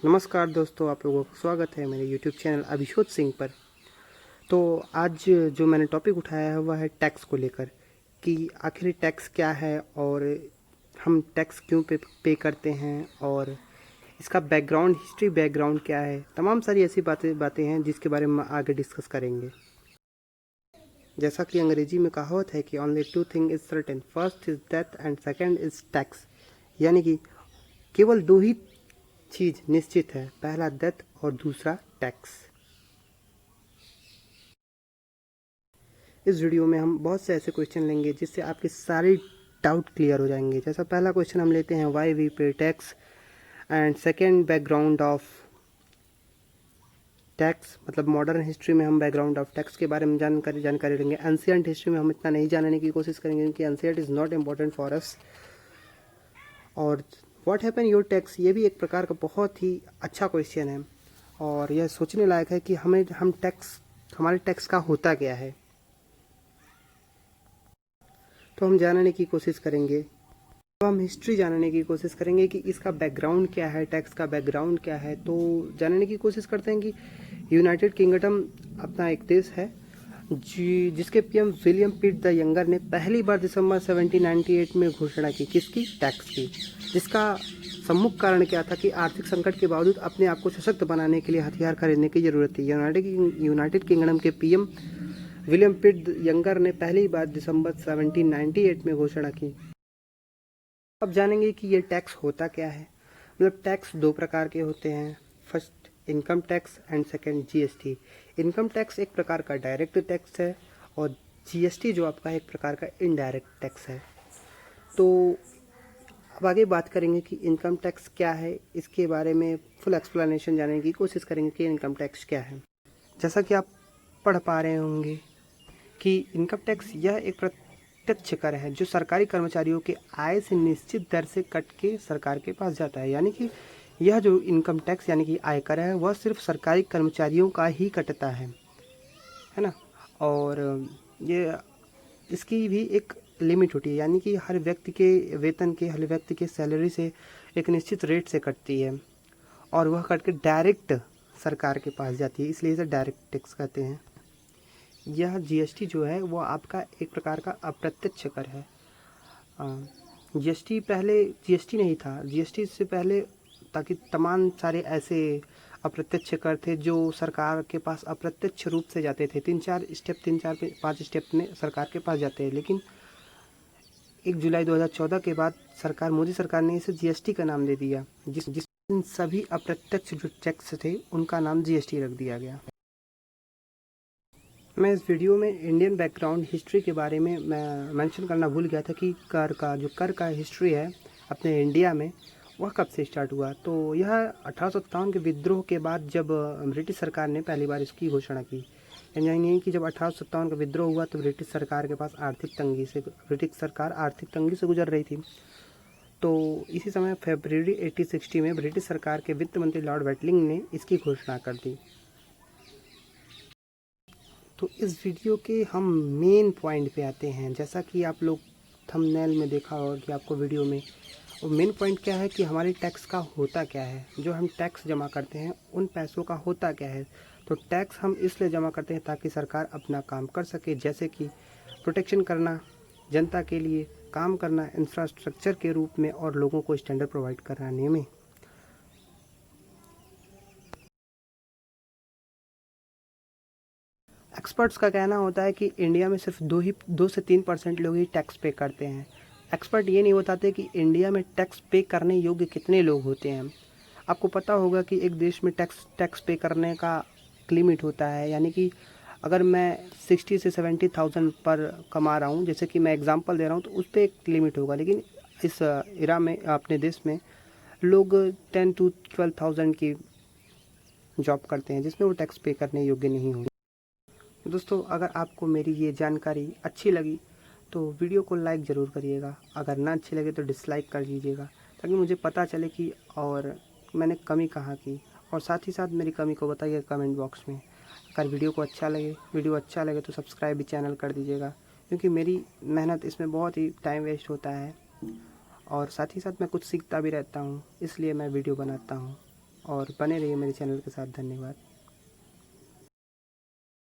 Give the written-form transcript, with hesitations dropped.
नमस्कार दोस्तों, आप लोगों का स्वागत है मेरे यूट्यूब चैनल अभिषोत सिंह पर। तो आज जो मैंने टॉपिक उठाया है वह है टैक्स को लेकर कि आखिर टैक्स क्या है और हम टैक्स क्यों पे करते हैं और इसका बैकग्राउंड हिस्ट्री बैकग्राउंड क्या है। तमाम सारी ऐसी बातें हैं जिसके बारे में आगे डिस्कस करेंगे। जैसा कि अंग्रेजी में कहावत है कि only two thing is certain, first is death and second is tax. यानी कि केवल दो ही चीज़ निश्चित है, पहला डेथ और दूसरा टैक्स। इस वीडियो में हम बहुत से ऐसे क्वेश्चन लेंगे जिससे आपके सारे डाउट क्लियर हो जाएंगे। जैसा पहला क्वेश्चन हम लेते हैं, वाई वी पे tax, and second background of tax. मतलब मॉडर्न हिस्ट्री में हम बैकग्राउंड ऑफ टैक्स के बारे में जानकारी लेंगे। एंशियंट हिस्ट्री में हम इतना नहीं जानने की कोशिश करेंगे क्योंकि ancient is not important for us. और व्हाट हैपन योर टैक्स, ये भी एक प्रकार का बहुत ही अच्छा क्वेश्चन है और यह सोचने लायक है कि हमारे टैक्स का होता क्या है। तो हम जानने की कोशिश करेंगे, तो हम हिस्ट्री जानने की कोशिश करेंगे कि इसका बैकग्राउंड क्या है, टैक्स का बैकग्राउंड क्या है। तो जानने की कोशिश करते हैं कि यूनाइटेड किंगडम अपना एक देश है जिसके PM William Pitt the younger ने पहली बार दिसंबर 1798 में घोषणा की, किसकी? टैक्स की। जिसका सम्मुख कारण क्या था कि आर्थिक संकट के बावजूद अपने आप को सशक्त बनाने के लिए हथियार खरीदने की जरूरत थी। यूनाइटेड किंगडम के पीएम विलियम पिट यंगर ने पहली बार दिसंबर 1798 में घोषणा की। अब जानेंगे कि ये टैक्स होता क्या है। मतलब टैक्स दो प्रकार के होते हैं, first income tax and second GST. Income tax एक प्रकार का डायरेक्ट टैक्स है और जीएसटी जो आपका एक प्रकार का इनडायरेक्ट टैक्स है। तो अब आगे बात करेंगे कि इनकम टैक्स क्या है, इसके बारे में फुल एक्सप्लेनेशन जानने की कोशिश करेंगे कि इनकम टैक्स क्या है। जैसा कि आप पढ़ पा रहे होंगे कि इनकम टैक्स यह एक प्रत्यक्ष कर है जो सरकारी कर्मचारियों के आय से निश्चित दर से कट के सरकार के पास जाता है। यानी कि यह जो इनकम टैक्स यानी कि आयकर है वह सिर्फ सरकारी कर्मचारियों का ही कटता है ना। और ये इसकी भी एक लिमिट होती है, यानी कि हर व्यक्ति के वेतन के, हर व्यक्ति के सैलरी से एक निश्चित रेट से कटती है और वह कट के डायरेक्ट सरकार के पास जाती है, इसलिए इसे डायरेक्ट टैक्स कहते हैं। यह जीएसटी जो है वो आपका एक प्रकार का अप्रत्यक्ष कर है। जीएसटी पहले जीएसटी नहीं था, जीएसटी से पहले ताकि तमाम सारे ऐसे अप्रत्यक्ष कर थे जो सरकार के पास अप्रत्यक्ष रूप से जाते थे। 5 स्टेप में सरकार के पास जाते हैं, लेकिन 1 जुलाई 2014 के बाद मोदी सरकार ने इसे जीएसटी का नाम दे दिया, जिस इन सभी अप्रत्यक्ष जो टैक्स थे उनका नाम जीएसटी रख दिया गया। मैं इस वीडियो में इंडियन बैकग्राउंड हिस्ट्री के बारे में मैं मेंशन करना भूल गया था कि कर का हिस्ट्री है अपने इंडिया में वह कब से स्टार्ट हुआ। तो यह 1857 के विद्रोह के बाद जब ब्रिटिश सरकार ने पहली बार इसकी घोषणा की। यानी कि जब 1857 का विद्रोह हुआ तो ब्रिटिश सरकार के पास ब्रिटिश सरकार आर्थिक तंगी से गुजर रही थी। तो इसी समय फरवरी 1860 में ब्रिटिश सरकार के वित्त मंत्री लॉर्ड वेटलिंग ने इसकी घोषणा कर दी। तो इस वीडियो के हम मेन पॉइंट पे आते हैं। जैसा कि आप लोग थंबनेल में देखा होगा कि आपको वीडियो में, और मेन पॉइंट क्या है कि हमारे टैक्स का होता क्या है। जो हम टैक्स जमा करते हैं उन पैसों का होता क्या है। तो टैक्स हम इसलिए जमा करते हैं ताकि सरकार अपना काम कर सके, जैसे कि प्रोटेक्शन करना, जनता के लिए काम करना इंफ्रास्ट्रक्चर के रूप में और लोगों को स्टैंडर्ड प्रोवाइड कराने में। एक्सपर्ट्स का कहना होता है कि इंडिया में सिर्फ 2 से 3% लोग ही टैक्स पे करते हैं। एक्सपर्ट ये नहीं बताते कि इंडिया में टैक्स पे करने योग्य कितने लोग होते हैं। आपको पता होगा कि एक देश में टैक्स पे करने का लिमिट होता है, यानी कि अगर मैं 60 से 70,000 पर कमा रहा हूँ, जैसे कि मैं एग्जांपल दे रहा हूँ, तो उस पर एक लिमिट होगा। लेकिन इस इरा में अपने देश में लोग 10 to 12,000 की जॉब करते हैं जिसमें वो टैक्स पे करने योग्य नहीं होंगे। दोस्तों, अगर आपको मेरी ये जानकारी अच्छी लगी तो वीडियो को लाइक ज़रूर करिएगा, अगर ना अच्छी लगे तो डिसलाइक कर दीजिएगा, ताकि मुझे पता चले कि और मैंने कमी कहाँ की। और साथ ही साथ मेरी कमी को बताइए कमेंट बॉक्स में। अगर वीडियो अच्छा लगे तो सब्सक्राइब भी चैनल कर दीजिएगा, क्योंकि मेरी मेहनत इसमें बहुत ही टाइम वेस्ट होता है और साथ ही साथ मैं कुछ सीखता भी रहता हूँ, इसलिए मैं वीडियो बनाता हूँ। और बने रहिए मेरे चैनल के साथ। धन्यवाद।